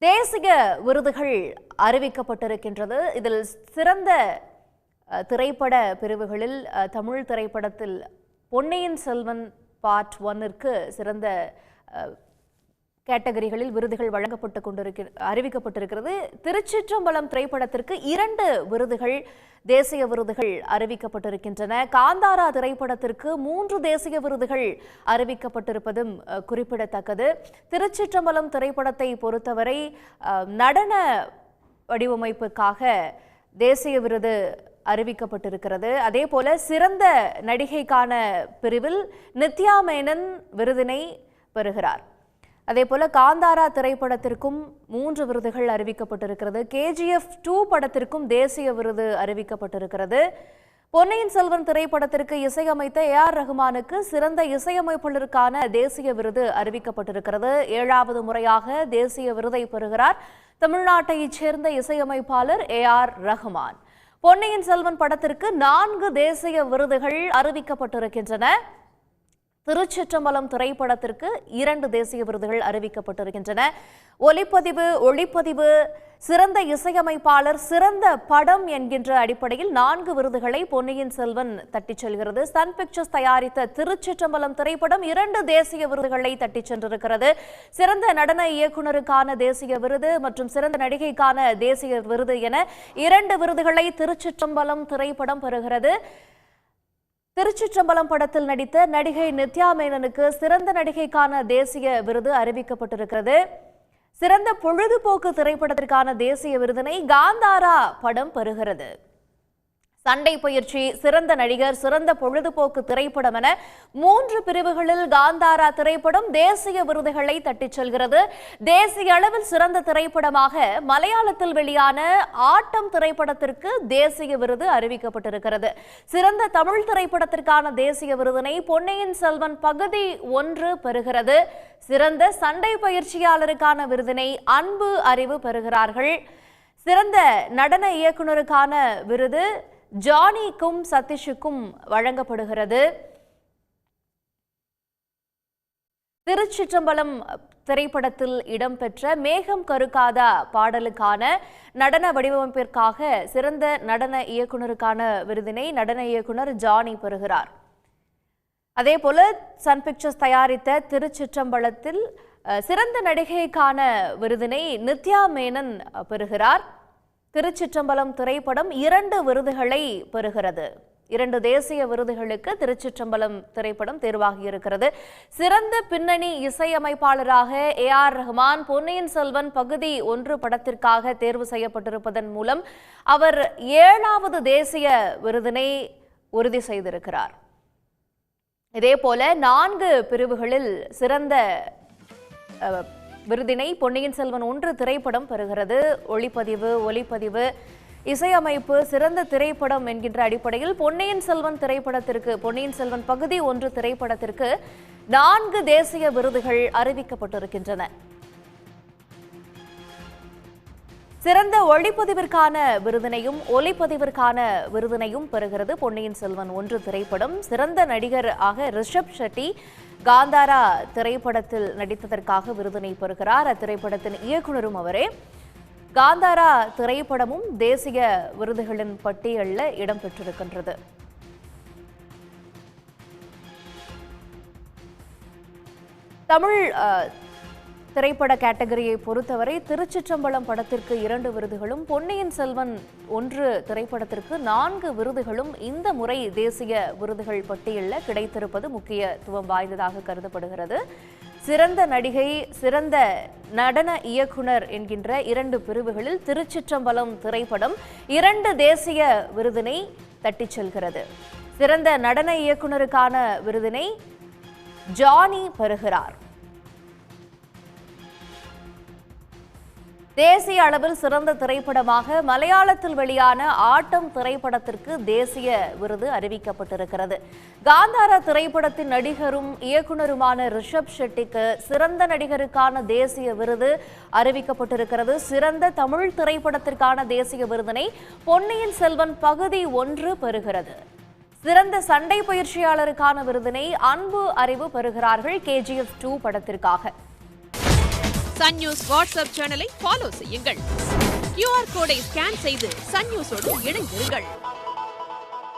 தேசிய விருதுகள் அறிவிக்கப்பட்டிருக்கின்றது. இதில் சிறந்த திரைப்பட பிரிவுகளில் தமிழ் திரைப்படத்தில் பொன்னியின் செல்வன் பார்ட் 1ற்கு சிறந்த கேட்டகரிகளில் விருதுகள் அறிவிக்கப்பட்டிருக்கிறது. திருச்சிற்றம்பலம் திரைப்படத்திற்கு 2 விருதுகள் தேசிய விருதுகள் அறிவிக்கப்பட்டிருக்கின்றன. காந்தாரா திரைப்படத்திற்கு 3 தேசிய விருதுகள் அறிவிக்கப்பட்டிருப்பதும் குறிப்பிடத்தக்கது. திருச்சிற்றம்பலம் திரைப்படத்தை பொறுத்தவரை நடன வடிவமைப்புக்காக தேசிய விருது அறிவிக்கப்பட்டிருக்கிறது. அதே போல சிறந்த நடிகைக்கான பிரிவில் நித்யா மேனன் விருதினை பெறுகிறார். அதேபோல காந்தாரா திரைப்படத்திற்கும் 3 விருதுகள் அறிவிக்கப்பட்டிருக்கிறது. KGF 2 படத்திற்கும் தேசிய விருது அறிவிக்கப்பட்டிருக்கிறது. பொன்னியின் செல்வன் திரைப்படத்திற்கு இசையமைத்த AR ரஹ்மானுக்கு சிறந்த இசையமைப்பாளருக்கான தேசிய விருது அறிவிக்கப்பட்டிருக்கிறது. 7வது முறையாக தேசிய விருதை பெறுகிறார் தமிழ்நாட்டைச் சேர்ந்த இசையமைப்பாளர் AR ரஹ்மான். பொன்னியின் செல்வன் படத்திற்கு 4 தேசிய விருதுகள் அறிவிக்கப்பட்டிருக்கின்றன. திருச்சிற்றம்பலம் திரைப்படத்திற்கு 2 தேசிய விருதுகள் அறிவிக்கப்பட்டிருக்கின்றன. ஒளிப்பதிவு, சிறந்த இசையமைப்பாளர், சிறந்த படம் என்கின்ற அடிப்படையில் 4 விருதுகளை பொன்னியின் செல்வன் தட்டிச் செல்கிறது. சன் பிக்சர்ஸ் தயாரித்த திருச்சிற்றம்பலம் திரைப்படம் 2 தேசிய விருதுகளை தட்டிச் சென்றிருக்கிறது. சிறந்த நடன இயக்குனருக்கான தேசிய விருது மற்றும் சிறந்த நடிகைக்கான தேசிய விருது என 2 விருதுகளை திருச்சிற்றம்பலம் திரைப்படம் பெறுகிறது. திருச்சிற்றம்பலம் படத்தில் நடித்த நடிகை நித்யா மேனனுக்கு சிறந்த நடிகைக்கான தேசிய விருது அறிவிக்கப்பட்டிருக்கிறது. சிறந்த பொழுதுபோக்கு திரைப்படத்திற்கான தேசிய விருதினை காந்தாரா படம் பெறுகிறது. சண்டை பயிற்சி, சிறந்த நடிகர், சிறந்த பொழுதுபோக்கு திரைப்படம் என 3 பிரிவுகளில் காந்தாரா திரைப்படம் தேசிய விருதுகளை தட்டிச் செல்கிறது. தேசிய அளவில் சிறந்த திரைப்படமாக மலையாளத்தில் வெளியான ஆட்டம் திரைப்படத்திற்கு தேசிய விருது அறிவிக்கப்பட்டிருக்கிறது. சிறந்த தமிழ் திரைப்படத்திற்கான தேசிய விருதினை பொன்னியின் செல்வன் பகுதி 1 பெறுகிறது. சிறந்த சண்டை பயிற்சியாளருக்கான விருதினை அன்பு அறிவு பெறுகிறார்கள். சிறந்த நடன இயக்குனருக்கான விருது ஜானிக்கும் சதீஷுக்கும் வழங்கப்படுகிறது. திருச்சிற்றம்பலம் திரைப்படத்தில் இடம்பெற்ற மேகம் கருக்காதா பாடலுக்கான நடன வடிவமைப்பிற்காக சிறந்த நடன இயக்குனருக்கான விருதினை நடன இயக்குனர் ஜானி பெறுகிறார். அதேபோல சன் பிக்சர்ஸ் தயாரித்த திருச்சிற்றம்பலத்தில் சிறந்த நடிகைக்கான விருதினை நித்யா மேனன் பெறுகிறார். திருச்சிற்றம்பலம் திரைப்படம் 2 விருதுகளை பெறுகிறது. 2 தேசிய விருதுகளுக்கு திருச்சிற்றம்பலம் திரைப்படம் தேர்வாகியிருக்கிறது. சிறந்த பின்னணி இசையமைப்பாளராக AR ரஹ்மான் பொன்னியின் செல்வன் பகுதி 1 படத்திற்காக தேர்வு செய்யப்பட்டிருப்பதன் மூலம் அவர் 7வது தேசிய விருதினை உறுதி செய்திருக்கிறார். இதேபோல 4 பிரிவுகளில் சிறந்த விருதினை பொன்னியின் செல்வன் 1 திரைப்படம் பெறுகிறது. ஒளிப்பதிவு, இசையமைப்பு, சிறந்த திரைப்படம் என்கின்ற அடிப்படையில் பொன்னியின் செல்வன் பகுதி 1 திரைப்படத்திற்கு 4 தேசிய விருதுகள் அறிவிக்கப்பட்டிருக்கின்றன. சிறந்த ஒளிப்பதிவிற்கான ஒலிப்பதிவிற்கான விருதினையும் பெறுகிறது பொன்னியின் செல்வன் 1 திரைப்படம். சிறந்த நடிகர் ஆக ரிஷப் ஷெட்டி காந்தாரா திரைப்படத்தில் நடித்ததற்காக விருதினை பெறுகிறார். அத்திரைப்படத்தின் இயக்குனரும் அவரே. காந்தாரா திரைப்படமும் தேசிய விருதுகளின் பட்டியலில் இடம்பெற்றிருக்கின்றது. தமிழ் திரைப்பட கேட்டகரியை பொறுத்தவரை திருச்சிற்றம்பலம் படத்திற்கு 2 விருதுகளும், பொன்னியின் செல்வன் 1 திரைப்படத்திற்கு 4 விருதுகளும் இந்த முறை தேசிய விருதுகள் பட்டியலில் கிடைத்திருப்பது முக்கியத்துவம் வாய்ந்ததாக கருதப்படுகிறது. சிறந்த நடிகை, சிறந்த நடன இயக்குனர் என்கின்ற 2 பிரிவுகளில் திருச்சிற்றம்பலம் திரைப்படம் 2 தேசிய விருதினை தட்டிச் செல்கிறது. சிறந்த நடன இயக்குனருக்கான விருதினை ஜானி பெறுகிறார். தேசிய அளவில் சிறந்த திரைப்படமாக மலையாளத்தில் வெளியான ஆட்டம் திரைப்படத்திற்கு தேசிய விருது அறிவிக்கப்பட்டிருக்கிறது. காந்தாரா திரைப்படத்தின் நடிகரும் இயக்குனருமான ரிஷப் ஷெட்டிக்கு சிறந்த நடிகருக்கான தேசிய விருது அறிவிக்கப்பட்டிருக்கிறது. சிறந்த தமிழ் திரைப்படத்திற்கான தேசிய விருதினை பொன்னியின் செல்வன் பகுதி 1 பெறுகிறது. சிறந்த சண்டை பயிற்சியாளருக்கான விருதினை அன்பு அறிவு பெறுகிறார்கள் KGF 2 படத்திற்காக. சன் நியூஸ் வாட்ஸ்அப் சேனலை ஃபாலோ செய்யுங்கள். QR கோடை ஸ்கேன் செய்து சன் நியூஸோடு இணைந்திருங்கள்.